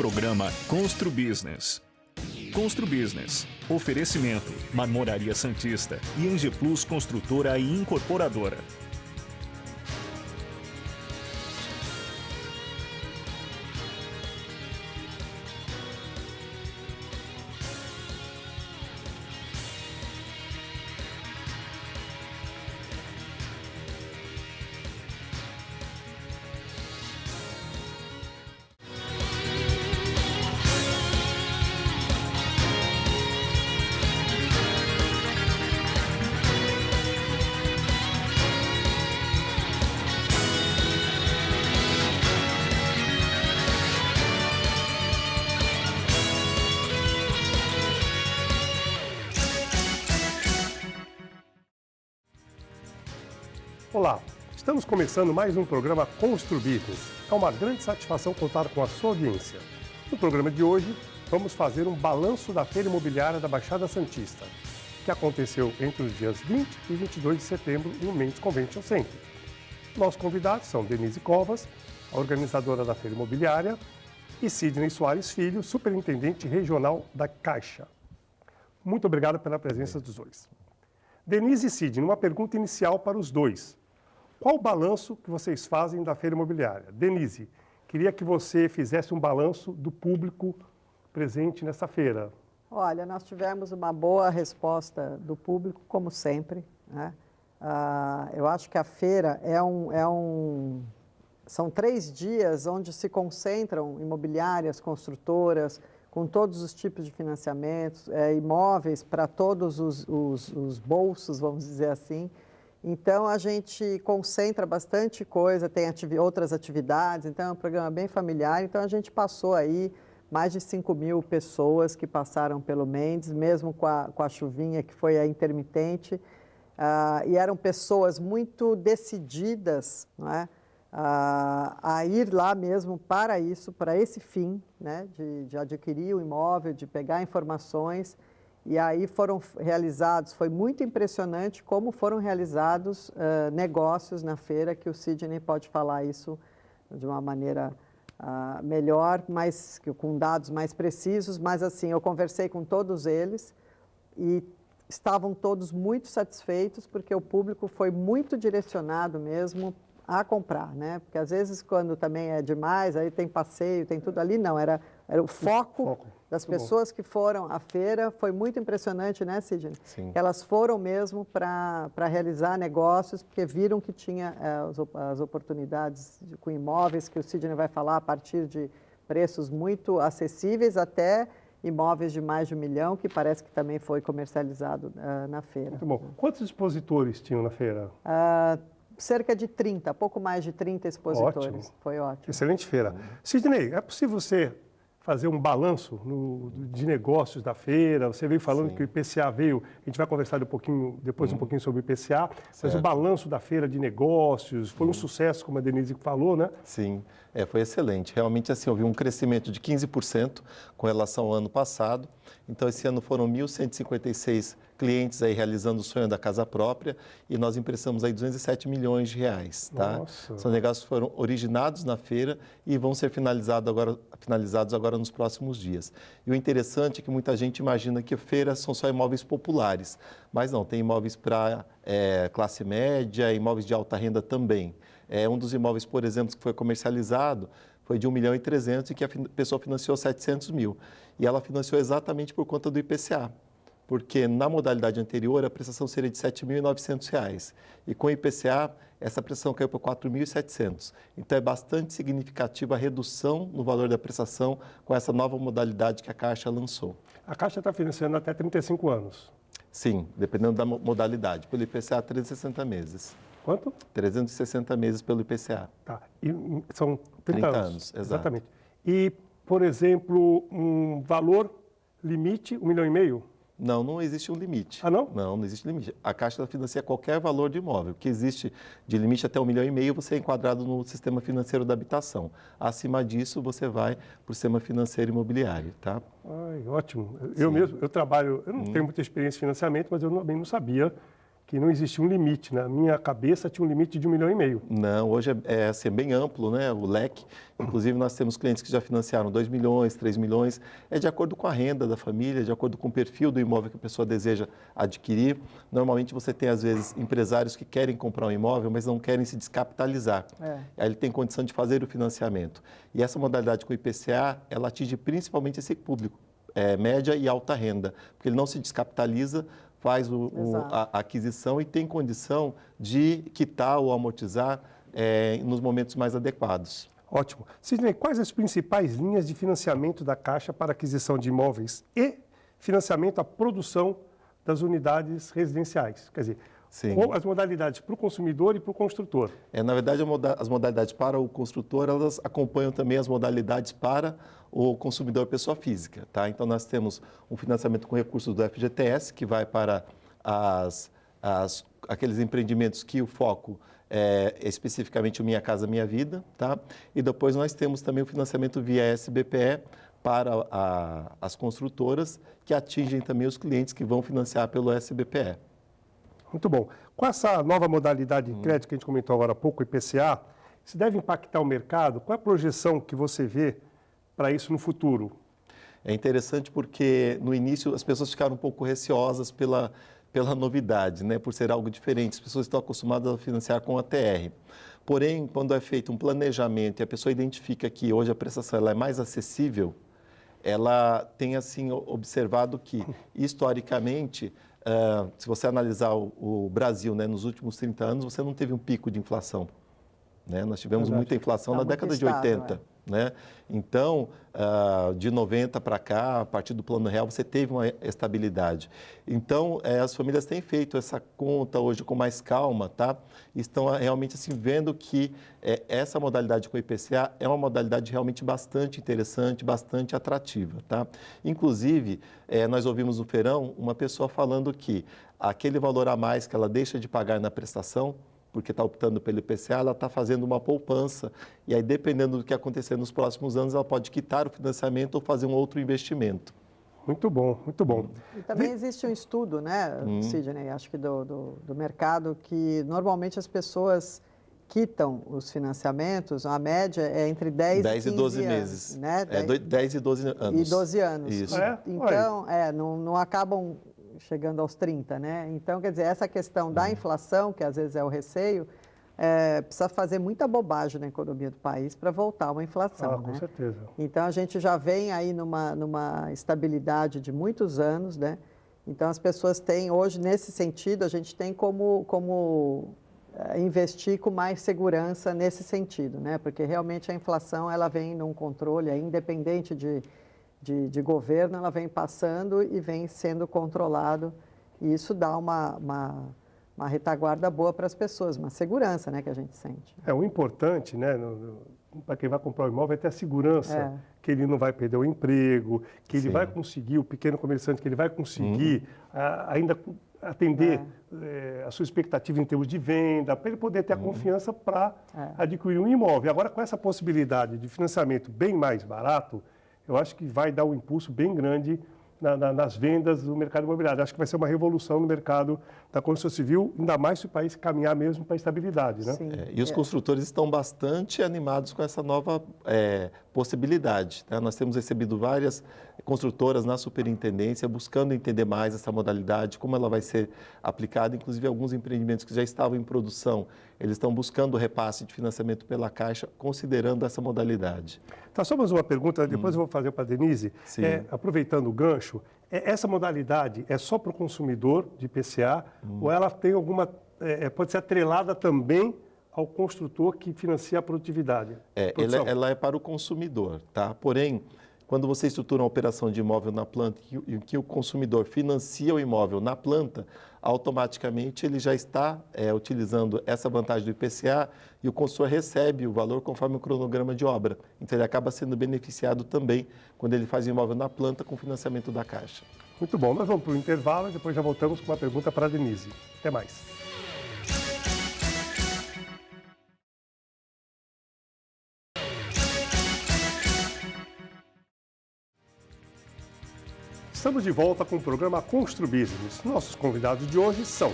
Programa Constru Business. Constru Business. Oferecimento: Marmoraria Santista e Angeplus Construtora e Incorporadora. Olá, estamos começando mais um programa Constru Business. É uma grande satisfação contar com a sua audiência. No programa de hoje, vamos fazer um balanço da Feira Imobiliária da Baixada Santista, que aconteceu entre os dias 20 e 22 de setembro no Mendes Convention Center. Nossos convidados são Denise Covas, a organizadora da Feira Imobiliária, e Sidney Soares Filho, superintendente regional da Caixa. Muito obrigado pela presença dos dois. Denise e Sidney, uma pergunta inicial para os dois. Qual o balanço que vocês fazem da Feira Imobiliária? Denise, queria que você fizesse um balanço do público presente nessa feira. Olha, nós tivemos uma boa resposta do público, como sempre, né? Eu acho que a feira são 3 dias onde se concentram imobiliárias, construtoras, com todos os tipos de financiamentos, imóveis para todos os bolsos, vamos dizer assim. Então, a gente concentra bastante coisa, tem outras atividades, então é um programa bem familiar. Então, a gente passou aí mais de 5.000 pessoas que passaram pelo Mendes, mesmo com a chuvinha que foi a intermitente. E eram pessoas muito decididas, não é? A ir lá mesmo para isso, para esse fim, né? De adquirir o imóvel, de pegar informações. E aí foram realizados, foi muito impressionante como foram realizados negócios na feira, que o Sidney pode falar isso de uma maneira melhor, mas com dados mais precisos. Mas assim, eu conversei com todos eles e estavam todos muito satisfeitos, porque o público foi muito direcionado mesmo a comprar, né? Porque às vezes quando também é demais, aí tem passeio, tem tudo ali, não, era o foco das pessoas que foram à feira. Foi muito impressionante, né, Sidney? Sim. Elas foram mesmo para realizar negócios, porque viram que tinha as oportunidades com imóveis, que o Sidney vai falar, a partir de preços muito acessíveis até imóveis de mais de 1 milhão, que parece que também foi comercializado na feira. Muito bom. Quantos expositores tinham na feira? Cerca de 30, pouco mais de 30 expositores. Ótimo. Foi ótimo. Excelente feira. Sidney, é possível você fazer um balanço de negócios da feira? Você veio falando Sim. que o IPCA veio, a gente vai conversar um pouquinho sobre o IPCA, mas Certo. o balanço da feira de negócios foi um sucesso, como a Denise falou, né? Sim, foi excelente. Realmente, assim, houve um crescimento de 15% com relação ao ano passado. Então, esse ano foram 1.156 clientes aí realizando o sonho da casa própria e nós emprestamos aí 207 milhões de reais, tá? Nossa. São negócios que foram originados na feira e vão ser finalizados agora nos próximos dias. E o interessante é que muita gente imagina que feiras são só imóveis populares, mas não, tem imóveis para classe média, imóveis de alta renda também. Um dos imóveis, por exemplo, que foi comercializado foi de 1.300.000 e que a pessoa financiou 700 mil. E ela financiou exatamente por conta do IPCA, porque na modalidade anterior a prestação seria de R$ 7.900 e com o IPCA essa prestação caiu para 4.700. Então é bastante significativa a redução no valor da prestação com essa nova modalidade que a Caixa lançou. A Caixa está financiando até 35 anos. Sim, dependendo da modalidade. Pelo IPCA, 360 meses. Quanto? 360 meses pelo IPCA. Tá. E são 30 anos, exato. Exatamente. E, por exemplo, um valor limite, 1,5 milhão? Não, não existe um limite. Ah, não? Não, não existe limite. A Caixa financia qualquer valor de imóvel. O que existe de limite até 1,5 milhão, você é enquadrado no sistema financeiro da habitação. Acima disso, você vai para o sistema financeiro imobiliário, tá? Ai, ótimo. Eu mesmo, eu trabalho, eu não tenho muita experiência em financiamento, mas eu também não sabia que não existia um limite. Na minha cabeça tinha um limite de 1,5 milhão. Não, hoje é assim, bem amplo, né, o leque. Inclusive, nós temos clientes que já financiaram 2 milhões, 3 milhões. É de acordo com a renda da família, de acordo com o perfil do imóvel que a pessoa deseja adquirir. Normalmente, você tem, às vezes, empresários que querem comprar um imóvel, mas não querem se descapitalizar. Aí ele tem condição de fazer o financiamento. E essa modalidade com o IPCA, ela atinge principalmente esse público, média e alta renda, porque ele não se descapitaliza, faz a aquisição e tem condição de quitar ou amortizar nos momentos mais adequados. Ótimo. Sidney, quais as principais linhas de financiamento da Caixa para aquisição de imóveis e financiamento à produção das unidades residenciais? Quer dizer, as modalidades para o consumidor e para o construtor. Na verdade, as modalidades para o construtor, elas acompanham também as modalidades para o consumidor pessoa física. Tá? Então, nós temos um financiamento com recursos do FGTS, que vai para aqueles empreendimentos que o foco é especificamente o Minha Casa Minha Vida. Tá? E depois nós temos também o financiamento via SBPE para as construtoras, que atingem também os clientes que vão financiar pelo SBPE. Muito bom. Com essa nova modalidade de crédito que a gente comentou agora há pouco, o IPCA, isso deve impactar o mercado? Qual é a projeção que você vê para isso no futuro? É interessante porque, no início, as pessoas ficaram um pouco receosas pela novidade, né? Por ser algo diferente. As pessoas estão acostumadas a financiar com ATR. Porém, quando é feito um planejamento e a pessoa identifica que hoje a prestação ela é mais acessível, ela tem, assim, observado que, historicamente, se você analisar o Brasil, né, nos últimos 30 anos, você não teve um pico de inflação. Né? Nós tivemos muita inflação na década de 80. Né? Então, de 90 para cá, a partir do Plano Real, você teve uma estabilidade. Então, as famílias têm feito essa conta hoje com mais calma, tá? Estão realmente assim, vendo que essa modalidade com o IPCA é uma modalidade realmente bastante interessante, bastante atrativa. Tá? Inclusive, nós ouvimos no feirão uma pessoa falando que aquele valor a mais que ela deixa de pagar na prestação, porque está optando pelo IPCA, ela está fazendo uma poupança. E aí, dependendo do que acontecer nos próximos anos, ela pode quitar o financiamento ou fazer um outro investimento. Muito bom, muito bom. E também existe um estudo, né, Sidney, acho que do mercado, que normalmente as pessoas quitam os financiamentos, a média é entre 10 e 12 meses. Né? 10 e 12 anos. E 12 anos. Isso. Então, não acabam chegando aos 30, né? Então, quer dizer, essa questão da inflação, que às vezes é o receio, precisa fazer muita bobagem na economia do país para voltar uma inflação, com né? certeza. Então, a gente já vem aí numa estabilidade de muitos anos, né? Então, as pessoas têm, hoje, nesse sentido, a gente tem como investir com mais segurança nesse sentido, né? Porque realmente a inflação, ela vem num controle, independente de governo, ela vem passando e vem sendo controlado, e isso dá uma retaguarda boa para as pessoas, uma segurança, né, que a gente sente. O importante, né, para quem vai comprar o imóvel é ter a segurança que ele não vai perder o emprego, que ele vai conseguir, o pequeno comerciante, que ele vai conseguir ainda atender a sua expectativa em termos de venda, para ele poder ter a confiança para adquirir um imóvel. Agora, com essa possibilidade de financiamento bem mais barato, eu acho que vai dar um impulso bem grande nas vendas do mercado imobiliário. Acho que vai ser uma revolução no mercado da construção civil, ainda mais se o país caminhar mesmo para a estabilidade, né? E os construtores estão bastante animados com essa nova possibilidade. Tá? Nós temos recebido várias construtoras na superintendência buscando entender mais essa modalidade, como ela vai ser aplicada. Inclusive, alguns empreendimentos que já estavam em produção, eles estão buscando o repasse de financiamento pela Caixa, considerando essa modalidade. Tá, só mais uma pergunta, depois eu vou fazer para a Denise. Aproveitando o gancho, essa modalidade é só para o consumidor de IPCA ou ela tem pode ser atrelada também ao construtor que financia a produtividade? Ela é para o consumidor, tá? Porém, quando você estrutura uma operação de imóvel na planta e que o consumidor financia o imóvel na planta, automaticamente ele já está utilizando essa vantagem do IPCA e o construtor recebe o valor conforme o cronograma de obra. Então, ele acaba sendo beneficiado também quando ele faz o imóvel na planta com financiamento da Caixa. Muito bom. Nós vamos para o intervalo e depois já voltamos com uma pergunta para a Denise. Até mais. Estamos de volta com o programa Constru Business. Nossos convidados de hoje são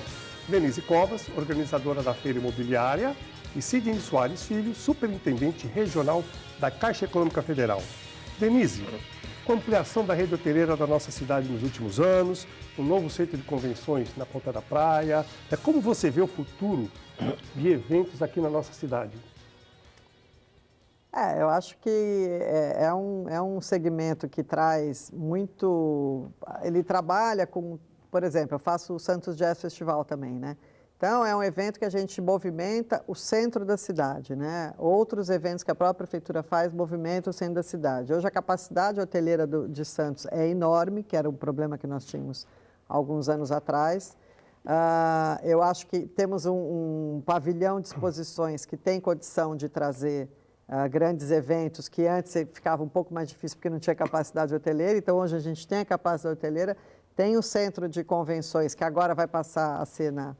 Denise Covas, organizadora da Feira Imobiliária, e Sidney Soares Filho, superintendente regional da Caixa Econômica Federal. Denise, com a ampliação da rede hoteleira da nossa cidade nos últimos anos, um novo centro de convenções na Ponta da Praia, como você vê o futuro de eventos aqui na nossa cidade? Eu acho que é um segmento que traz muito... Ele trabalha com, por exemplo, eu faço o Santos Jazz Festival também, né? Então, é um evento que a gente movimenta o centro da cidade, né? Outros eventos que a própria prefeitura faz movimentam o centro da cidade. Hoje, a capacidade hoteleira de Santos é enorme, que era um problema que nós tínhamos alguns anos atrás. Eu acho que temos um pavilhão de exposições que tem condição de trazer grandes eventos, que antes ficava um pouco mais difícil porque não tinha capacidade hoteleira. Então, hoje a gente tem a capacidade hoteleira, tem o centro de convenções, que agora vai passar a ser na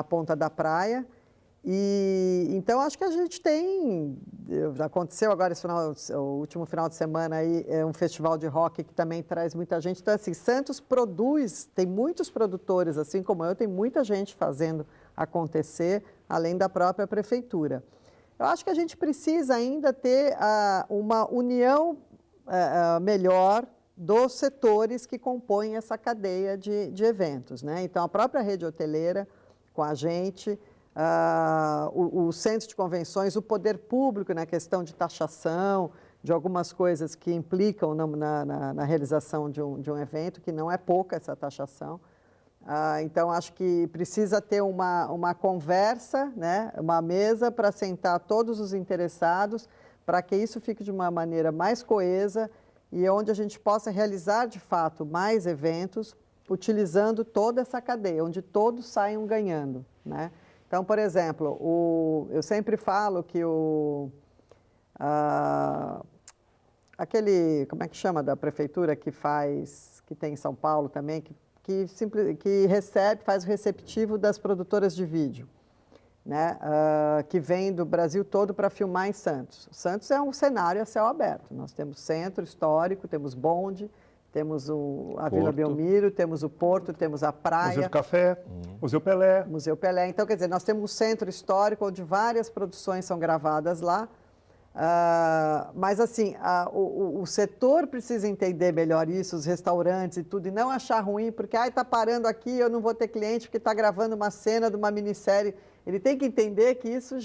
Ponta da Praia. E então acho que a gente tem, aconteceu agora o último final de semana aí, um festival de rock que também traz muita gente. Então assim, Santos produz, tem muitos produtores, assim como eu, tem muita gente fazendo acontecer, além da própria prefeitura. Eu acho que a gente precisa ainda ter uma união melhor dos setores que compõem essa cadeia de eventos, né? Então a própria rede hoteleira com a gente, o centro de convenções, o poder público na questão de taxação, de algumas coisas que implicam na realização de um evento, que não é pouca essa taxação. Então, acho que precisa ter uma conversa, né, uma mesa para sentar todos os interessados, para que isso fique de uma maneira mais coesa e onde a gente possa realizar, de fato, mais eventos, utilizando toda essa cadeia, onde todos saiam ganhando, né? Então, por exemplo, eu sempre falo que aquele, como é que chama, da prefeitura que tem em São Paulo também, que faz o receptivo das produtoras de vídeo, né? Que vem do Brasil todo para filmar em Santos. Santos é um cenário a céu aberto. Nós temos centro histórico, temos bonde, temos a Vila Belmiro, temos o Porto, temos a praia. Museu do Café, Museu Pelé. Museu Pelé. Então, quer dizer, nós temos um centro histórico onde várias produções são gravadas lá. Mas, assim, o setor precisa entender melhor isso, os restaurantes e tudo, e não achar ruim, porque, está parando aqui, eu não vou ter cliente porque está gravando uma cena de uma minissérie. Ele tem que entender que isso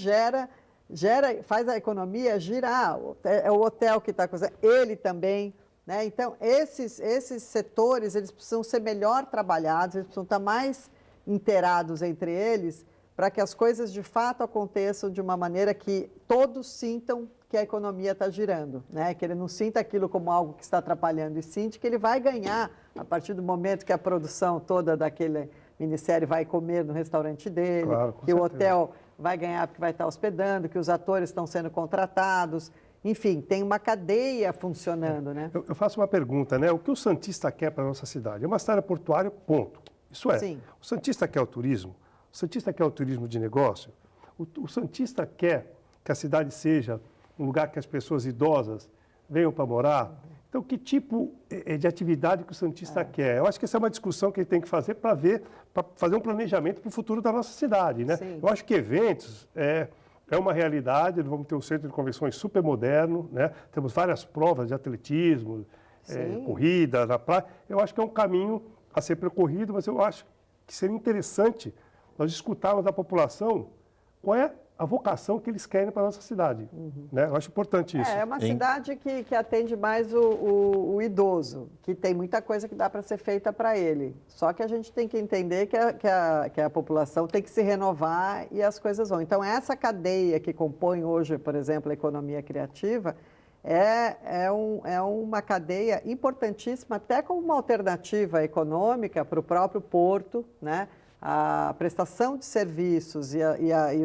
faz a economia girar. É o hotel que está coisa, ele também... Né? Então, esses setores, eles precisam ser melhor trabalhados, eles precisam estar mais inteirados entre eles, para que as coisas de fato aconteçam de uma maneira que todos sintam que a economia está girando, né? Que ele não sinta aquilo como algo que está atrapalhando, e sinta que ele vai ganhar a partir do momento que a produção toda daquele ministério vai comer no restaurante dele, claro, que o hotel vai ganhar porque vai estar hospedando, que os atores estão sendo contratados. Enfim, tem uma cadeia funcionando, né? Eu faço uma pergunta, né? O que o santista quer para a nossa cidade? É uma cidade portuária, ponto. Isso é. Sim. O santista quer o turismo? O santista quer o turismo de negócio? O santista quer que a cidade seja um lugar que as pessoas idosas venham para morar? Então, que tipo de atividade que o santista quer? Eu acho que essa é uma discussão que ele tem que fazer para fazer um planejamento para o futuro da nossa cidade, né? Sim. Eu acho que eventos é uma realidade. Vamos ter um centro de convenções super moderno, né? Temos várias provas de atletismo, corrida na praia. Eu acho que é um caminho a ser percorrido, mas eu acho que seria interessante nós escutarmos da população qual é a vocação que eles querem para a nossa cidade. Né? Eu acho importante isso. É uma cidade que atende mais o idoso, que tem muita coisa que dá para ser feita para ele. Só que a gente tem que entender que a população tem que se renovar e as coisas vão. Então, essa cadeia que compõe hoje, por exemplo, a economia criativa, é uma cadeia importantíssima, até como uma alternativa econômica para o próprio porto, né? A prestação de serviços e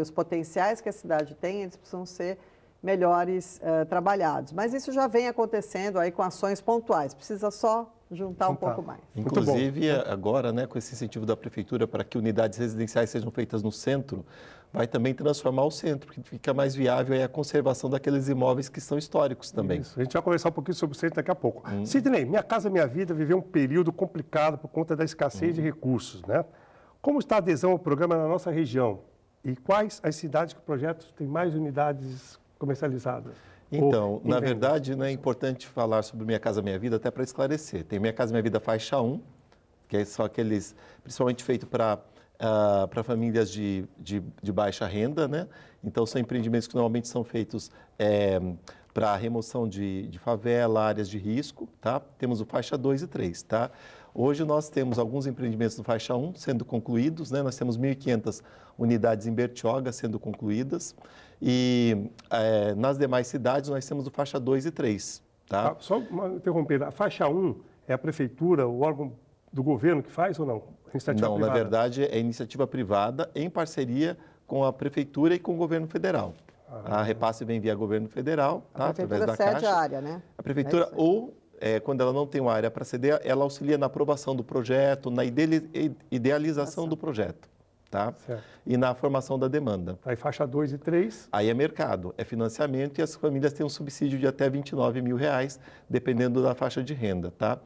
os potenciais que a cidade tem, eles precisam ser melhores trabalhados. Mas isso já vem acontecendo aí com ações pontuais, precisa só juntar um pouco mais. Inclusive, agora, né, com esse incentivo da prefeitura para que unidades residenciais sejam feitas no centro, vai também transformar o centro, porque fica mais viável aí a conservação daqueles imóveis que são históricos também. Isso. A gente vai conversar um pouquinho sobre o centro daqui a pouco. Sidney, Minha Casa Minha Vida viveu um período complicado por conta da escassez de recursos, né? Como está a adesão ao programa na nossa região? E quais as cidades que o projeto tem mais unidades comercializadas? Então, na verdade, é importante falar sobre Minha Casa Minha Vida até para esclarecer. Tem Minha Casa Minha Vida faixa 1, que são aqueles, principalmente feito para famílias de baixa renda, né? Então, são empreendimentos que normalmente são feitos para remoção de favela, áreas de risco, tá? Temos o faixa 2 e 3, tá? Hoje nós temos alguns empreendimentos do faixa 1 sendo concluídos, né? Nós temos 1.500 unidades em Bertioga sendo concluídas e nas demais cidades nós temos o faixa 2 e 3, tá? Só interromper, a faixa 1 é a prefeitura, o órgão do governo que faz ou não? Iniciativa não, privada? Na verdade é iniciativa privada em parceria com a prefeitura e com o governo federal. A repasse vem via governo federal, tá? A prefeitura cede a área, né? A prefeitura quando ela não tem uma área para ceder, ela auxilia na aprovação do projeto, na idealização do projeto, tá? Certo. E na formação da demanda. Aí faixa 2 e 3. Aí é mercado, é financiamento e as famílias têm um subsídio de até R$29 mil, dependendo da faixa de renda, tá?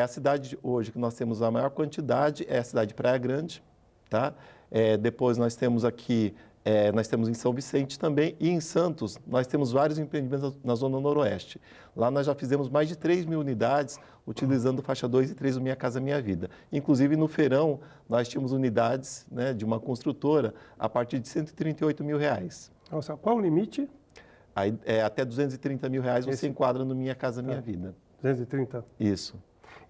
A cidade hoje que nós temos a maior quantidade é a cidade de Praia Grande, tá? Depois nós temos aqui, nós temos em São Vicente também e em Santos nós temos vários empreendimentos na Zona Noroeste. Lá nós já fizemos mais de 3.000 unidades utilizando faixa 2 e 3 do Minha Casa Minha Vida. Inclusive no Feirão nós tínhamos unidades, né, de uma construtora a partir de R$138 mil. Nossa, qual o limite? Aí, até R$230 mil você enquadra no Minha Casa Minha Vida. 230? Isso.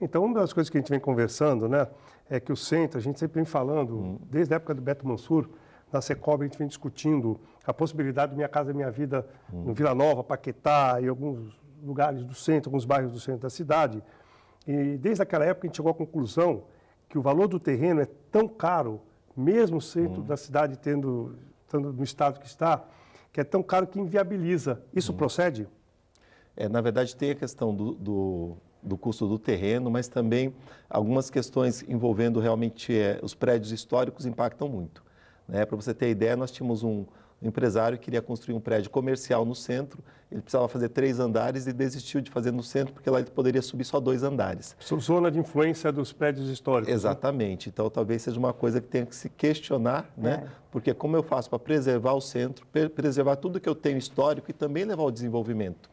Então, uma das coisas que a gente vem conversando, né, é que o centro, a gente sempre vem falando, desde a época do Beto Mansur, na Secob a gente vem discutindo a possibilidade do Minha Casa Minha Vida no Vila Nova, Paquetá e alguns lugares do centro, alguns bairros do centro da cidade. E desde aquela época a gente chegou à conclusão que o valor do terreno é tão caro, mesmo o centro da cidade estando no estado que está, que é tão caro que inviabiliza. Isso procede? Na verdade, tem a questão do custo do terreno, mas também algumas questões envolvendo realmente os prédios históricos impactam muito. Para você ter ideia, nós tínhamos um empresário que queria construir um prédio comercial no centro, ele precisava fazer 3 andares e desistiu de fazer no centro, porque lá ele poderia subir só 2 andares. Zona de influência dos prédios históricos. Exatamente. Né? Então, talvez seja uma coisa que tenha que se questionar, né? Porque como eu faço para preservar o centro, preservar tudo que eu tenho histórico e também levar ao desenvolvimento?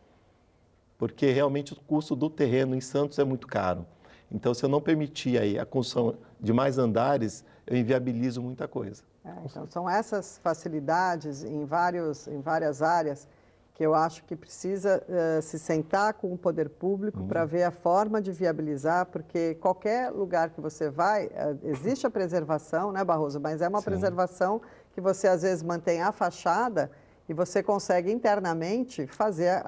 Porque realmente o custo do terreno em Santos é muito caro. Então, se eu não permitir aí a construção de mais andares, eu inviabilizo muita coisa. Então, são essas facilidades em várias áreas que eu acho que precisa se sentar com o poder público para ver a forma de viabilizar, porque qualquer lugar que você vai, existe a preservação, né, Barroso? Mas é uma preservação que você, às vezes, mantém a fachada e você consegue internamente fazer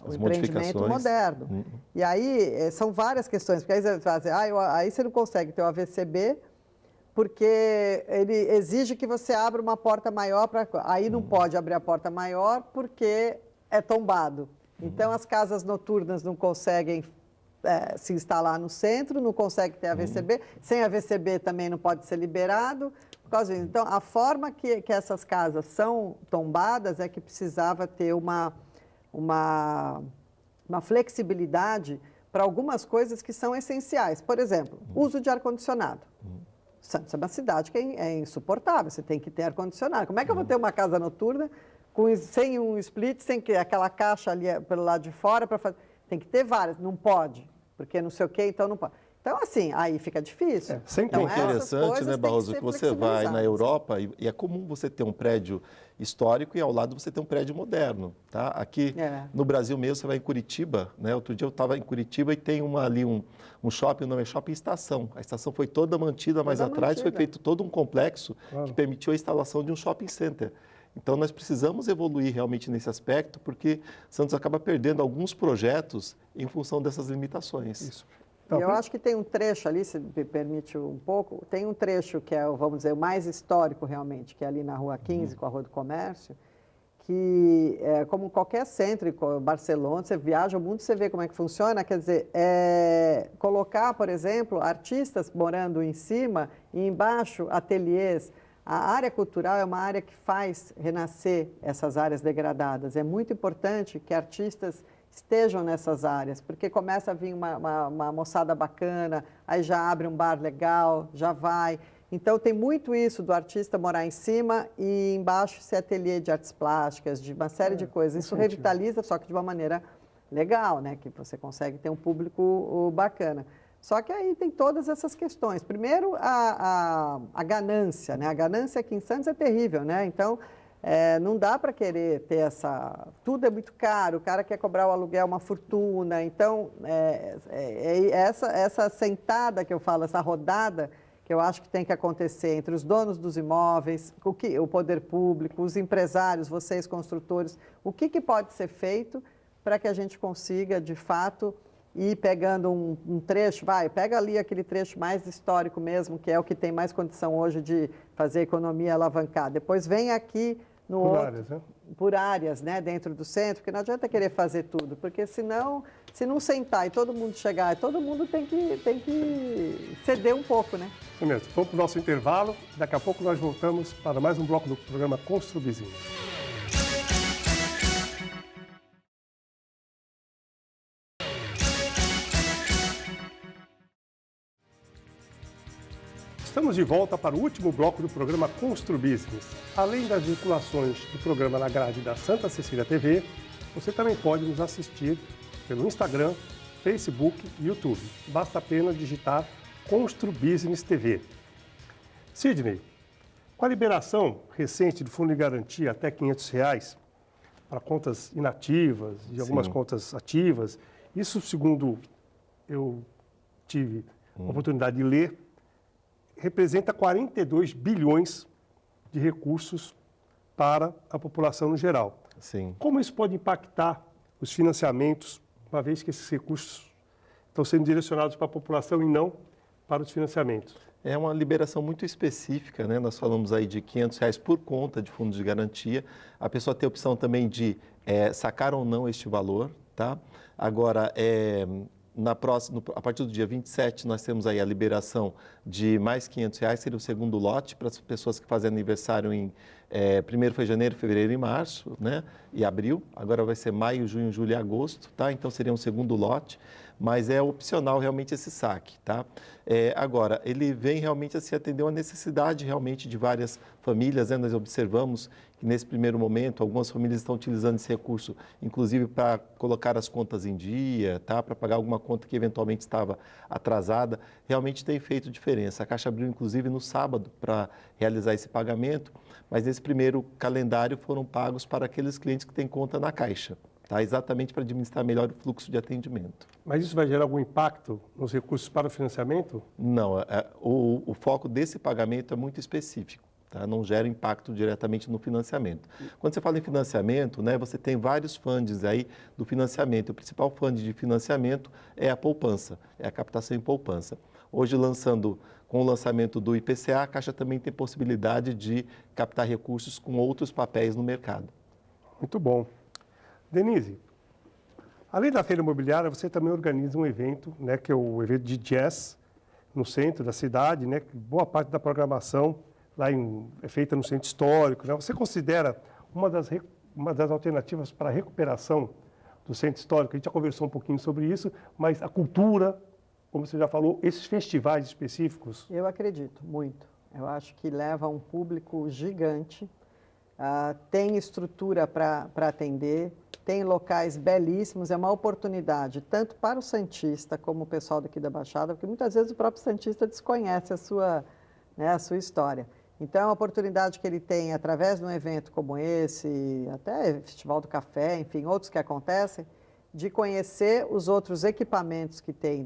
o empreendimento moderno. E aí, são várias questões, porque aí você vai dizer, aí você não consegue ter o AVCB, porque ele exige que você abra uma porta maior, aí não pode abrir a porta maior porque é tombado. Então, as casas noturnas não conseguem se instalar no centro, não conseguem ter AVCB, sem AVCB também não pode ser liberado. Por causa disso. Então, a forma que essas casas são tombadas é que precisava ter uma flexibilidade para algumas coisas que são essenciais. Por exemplo, uso de ar-condicionado. Santos é uma cidade que é insuportável, você tem que ter ar-condicionado. Como é que eu vou ter uma casa noturna sem um split, sem aquela caixa ali pelo lado de fora? Tem que ter várias, não pode, porque não sei o quê, então não pode. Então, assim, aí fica difícil. Sempre é interessante, né, Barroso, que você vai na Europa e é comum você ter um prédio histórico e ao lado você ter um prédio moderno, tá? Aqui no Brasil mesmo, você vai em Curitiba, né? Outro dia eu estava em Curitiba e tem ali um shopping, o nome é Shopping Estação. A estação foi toda mantida, mas atrás foi feito todo um complexo que permitiu a instalação de um shopping center. Então, nós precisamos evoluir realmente nesse aspecto, porque Santos acaba perdendo alguns projetos em função dessas limitações. Isso. E eu acho que tem um trecho ali, se me permite um pouco, tem um trecho que é, vamos dizer, o mais histórico realmente, que é ali na Rua 15, com a Rua do Comércio, que é como qualquer centro, Barcelona, você viaja o mundo, você vê como é que funciona, quer dizer, colocar, por exemplo, artistas morando em cima e embaixo ateliês. A área cultural é uma área que faz renascer essas áreas degradadas. É muito importante que artistas estejam nessas áreas, porque começa a vir uma moçada bacana, aí já abre um bar legal, já vai. Então, tem muito isso do artista morar em cima e embaixo ser ateliê de artes plásticas, de uma série de coisas. Isso revitaliza, só que de uma maneira legal, né? Que você consegue ter um público bacana. Só que aí tem todas essas questões. Primeiro, a ganância, né? A ganância aqui em Santos é terrível, né? Então, não dá para querer ter essa... Tudo é muito caro, o cara quer cobrar o aluguel uma fortuna. Então, essa sentada que eu falo, essa rodada, que eu acho que tem que acontecer entre os donos dos imóveis, o poder público, os empresários, vocês construtores, o que pode ser feito para que a gente consiga, de fato, ir pegando um trecho, pega ali aquele trecho mais histórico mesmo, que é o que tem mais condição hoje de fazer a economia alavancar. Depois vem aqui no por outro, áreas, né? Por áreas, né, dentro do centro, porque não adianta querer fazer tudo, porque senão, se não sentar e todo mundo chegar, todo mundo tem que ceder um pouco, né? Isso mesmo. Vamos para o nosso intervalo. Daqui a pouco nós voltamos para mais um bloco do programa Construbizinho. Estamos de volta para o último bloco do programa Construbusiness. Além das vinculações do programa na grade da Santa Cecília TV, você também pode nos assistir pelo Instagram, Facebook e YouTube. Basta apenas digitar Construbusiness TV. Sidney, com a liberação recente do Fundo de Garantia até R$ 500 para contas inativas e algumas contas ativas, isso, segundo eu tive a oportunidade de ler, representa 42 bilhões de recursos para a população no geral. Sim. Como isso pode impactar os financiamentos, uma vez que esses recursos estão sendo direcionados para a população e não para os financiamentos? É uma liberação muito específica, né? Nós falamos aí de R$ 500 por conta de fundos de garantia. A pessoa tem a opção também de sacar ou não este valor, tá? Agora, a partir do dia 27, nós temos aí a liberação de mais R$ 500, seria o segundo lote para as pessoas que fazem aniversário primeiro foi janeiro, fevereiro e março, né? E abril, agora vai ser maio, junho, julho e agosto, tá? Então seria um segundo lote, mas é opcional realmente esse saque, tá? Agora, ele vem realmente a se atender uma necessidade realmente de várias famílias, né? Nós observamos que nesse primeiro momento algumas famílias estão utilizando esse recurso, inclusive para colocar as contas em dia, tá? Para pagar alguma conta que eventualmente estava atrasada, realmente tem feito diferença. A Caixa abriu inclusive no sábado para realizar esse pagamento, mas nesse primeiro calendário foram pagos para aqueles clientes que têm conta na Caixa, tá? Exatamente para administrar melhor o fluxo de atendimento. Mas isso vai gerar algum impacto nos recursos para o financiamento? Não, o foco desse pagamento é muito específico. Tá? Não gera impacto diretamente no financiamento. Quando você fala em financiamento, né, você tem vários fundos aí do financiamento. O principal fundo de financiamento é a poupança, é a captação em poupança. Hoje, com o lançamento do IPCA, a Caixa também tem possibilidade de captar recursos com outros papéis no mercado. Muito bom. Denise, além da feira imobiliária, você também organiza um evento, né, que é o evento de jazz no centro da cidade, né, que boa parte da programação é feita no centro histórico, né? Você considera uma das alternativas para a recuperação do centro histórico? A gente já conversou um pouquinho sobre isso, mas a cultura, como você já falou, esses festivais específicos? Eu acredito muito. Eu acho que leva um público gigante, tem estrutura para atender, tem locais belíssimos, é uma oportunidade tanto para o santista como o pessoal daqui da Baixada, porque muitas vezes o próprio santista desconhece a sua história. Então, é uma oportunidade que ele tem, através de um evento como esse, até Festival do Café, enfim, outros que acontecem, de conhecer os outros equipamentos que tem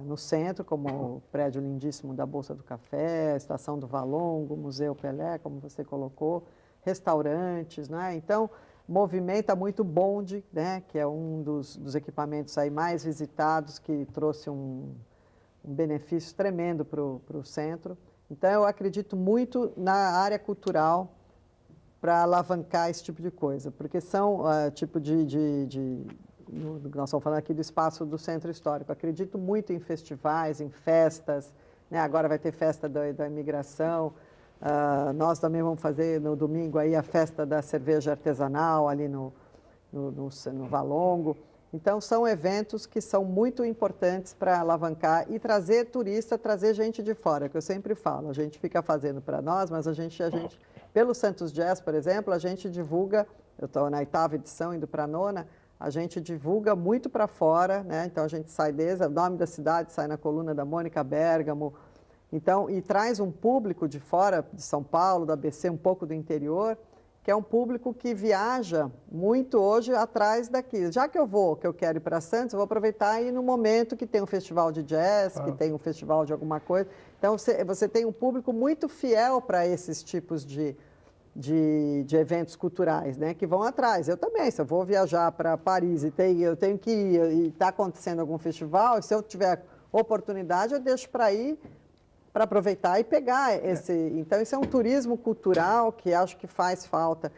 no centro, como o prédio lindíssimo da Bolsa do Café, a Estação do Valongo, o Museu Pelé, como você colocou, restaurantes, né? Então, movimenta muito bonde, né? Que é um dos equipamentos aí mais visitados, que trouxe um benefício tremendo para o centro. Então, eu acredito muito na área cultural para alavancar esse tipo de coisa, porque são tipo nós estamos falando aqui do espaço do Centro Histórico. Acredito muito em festivais, em festas, né? Agora vai ter festa da imigração. Nós também vamos fazer no domingo aí a festa da cerveja artesanal ali no Valongo. Então, são eventos que são muito importantes para alavancar e trazer turista, trazer gente de fora, que eu sempre falo. A gente fica fazendo para nós, mas a gente, pelo Santos Jazz, por exemplo, a gente divulga, eu estou na 8ª edição, indo para a 9ª, a gente divulga muito para fora, né? Então, a gente sai desde o nome da cidade, sai na coluna da Mônica Bergamo, então, e traz um público de fora, de São Paulo, do ABC, um pouco do interior, que é um público que viaja muito hoje atrás daqui. Já que eu quero ir para Santos, eu vou aproveitar e ir no momento que tem um festival de jazz, que tem um festival de alguma coisa. Então, você tem um público muito fiel para esses tipos de eventos culturais, né, que vão atrás. Eu também, se eu vou viajar para Paris eu tenho que ir e está acontecendo algum festival, e se eu tiver oportunidade, eu deixo para ir, para aproveitar e pegar esse... Então, isso é um turismo cultural que acho que faz falta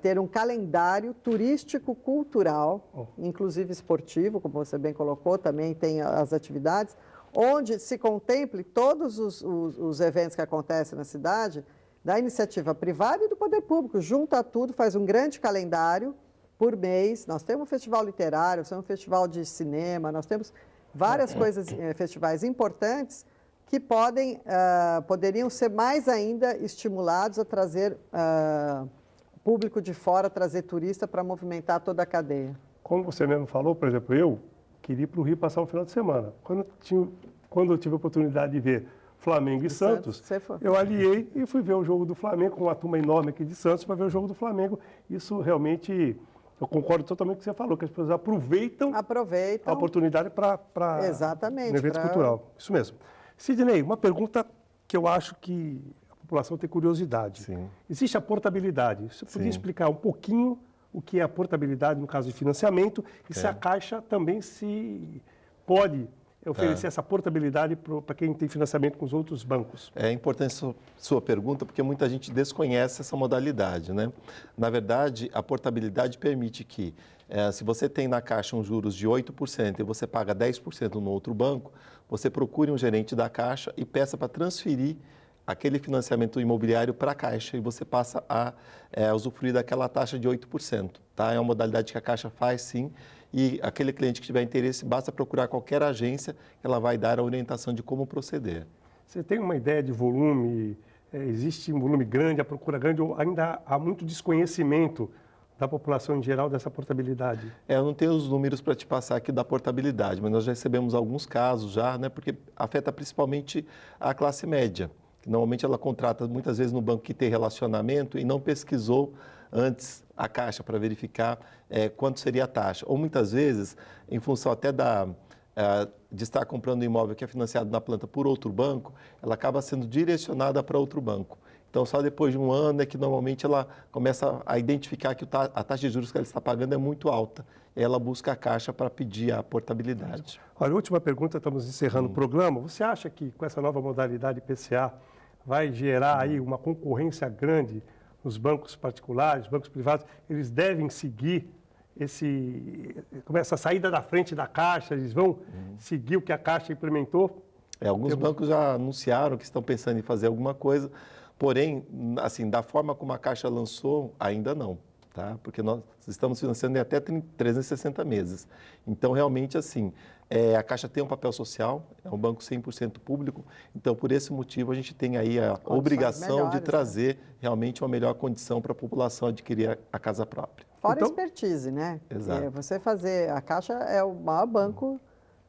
ter um calendário turístico-cultural, inclusive esportivo, como você bem colocou, também tem as atividades, onde se contemple todos os eventos que acontecem na cidade, da iniciativa privada e do poder público. Junta tudo, faz um grande calendário por mês. Nós temos um festival literário, nós temos um festival de cinema, nós temos várias coisas, festivais importantes, que poderiam ser mais ainda estimulados a trazer público de fora, trazer turista para movimentar toda a cadeia. Como você mesmo falou, por exemplo, eu queria ir para o Rio passar um final de semana. Quando eu tive a oportunidade de ver Flamengo e Santos, eu aliei e fui ver o jogo do Flamengo com uma turma enorme aqui de Santos para ver o jogo do Flamengo. Isso realmente... Eu concordo totalmente com o que você falou, que as pessoas aproveitam a oportunidade para um evento cultural. Isso mesmo. Sidney, uma pergunta que eu acho que a população tem curiosidade. Sim. Existe a portabilidade. Você podia explicar um pouquinho o que é a portabilidade no caso de financiamento e se a Caixa também se pode oferecer essa portabilidade para quem tem financiamento com os outros bancos? É importante sua pergunta, porque muita gente desconhece essa modalidade, né? Na verdade, a portabilidade permite que, se você tem na Caixa um juros de 8% e você paga 10% no outro banco, você procure um gerente da Caixa e peça para transferir aquele financiamento imobiliário para a Caixa e você passa a usufruir daquela taxa de 8%. Tá? É uma modalidade que a Caixa faz, sim, e aquele cliente que tiver interesse, basta procurar qualquer agência, que ela vai dar a orientação de como proceder. Você tem uma ideia de volume? Existe um volume grande, a procura grande, ou ainda há muito desconhecimento da população em geral dessa portabilidade? Eu não tenho os números para te passar aqui da portabilidade, mas nós já recebemos alguns casos já, né, porque afeta principalmente a classe média, que normalmente ela contrata muitas vezes no banco que tem relacionamento e não pesquisou antes a Caixa para verificar quanto seria a taxa. Ou muitas vezes, em função até de estar comprando um imóvel que é financiado na planta por outro banco, ela acaba sendo direcionada para outro banco. Então, só depois de um ano é que normalmente ela começa a identificar que a taxa de juros que ela está pagando é muito alta. E ela busca a Caixa para pedir a portabilidade. Olha, última pergunta, estamos encerrando o programa. Você acha que com essa nova modalidade IPCA vai gerar aí uma concorrência grande nos bancos particulares, bancos privados? Eles devem seguir essa saída da frente da Caixa, eles vão seguir o que a Caixa implementou? Alguns bancos já anunciaram que estão pensando em fazer alguma coisa, porém, assim, da forma como a Caixa lançou, ainda não, tá? Porque nós estamos financiando em até 360 meses. Então, realmente, assim, a Caixa tem um papel social, é um banco 100% público, então, por esse motivo, a gente tem aí a obrigação de trazer realmente uma melhor condição para a população adquirir a casa própria. Fora expertise, né? Exato. A Caixa é o maior banco,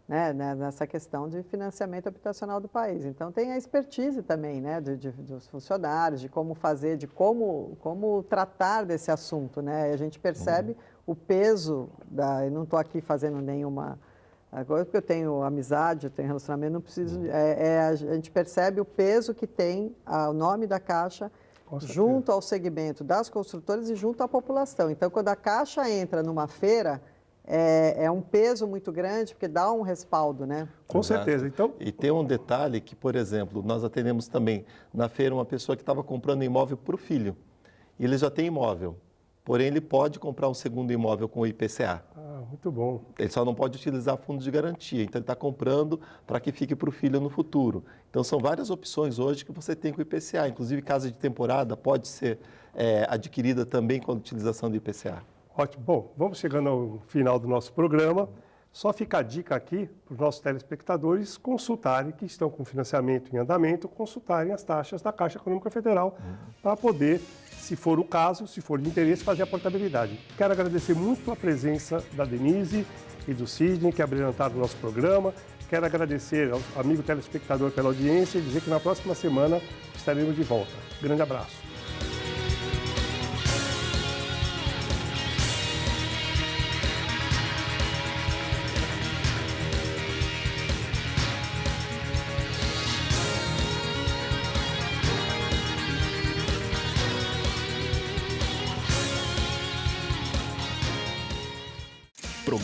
né, nessa questão de financiamento habitacional do país. Então, tem a expertise também, né, dos funcionários, de como fazer, de como tratar desse assunto, né? A gente percebe o peso eu não estou aqui fazendo nenhuma... Agora que eu tenho amizade, eu tenho relacionamento, não preciso... a gente percebe o peso que tem o nome da Caixa junto ao segmento das construtoras e junto à população. Então, quando a Caixa entra numa feira, é um peso muito grande, porque dá um respaldo, né? Com certeza. Então... E tem um detalhe que, por exemplo, nós atendemos também na feira uma pessoa que estava comprando imóvel para o filho. E ele já tem imóvel, porém ele pode comprar um segundo imóvel com o IPCA. Muito bom. Ele só não pode utilizar fundos de garantia, então ele está comprando para que fique para o filho no futuro. Então são várias opções hoje que você tem com o IPCA, inclusive casa de temporada pode ser adquirida também com a utilização do IPCA. Ótimo. Bom, vamos chegando ao final do nosso programa. Só fica a dica aqui para os nossos telespectadores consultarem, que estão com financiamento em andamento, consultarem as taxas da Caixa Econômica Federal para poder, se for o caso, se for de interesse, fazer a portabilidade. Quero agradecer muito a presença da Denise e do Sidney, que abrilhantaram o nosso programa. Quero agradecer ao amigo telespectador pela audiência e dizer que na próxima semana estaremos de volta. Grande abraço.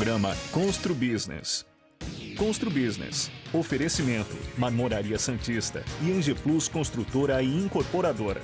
Programa Constru Business. Constru Business. Oferecimento: Marmoraria Santista e Angeplus Construtora e Incorporadora.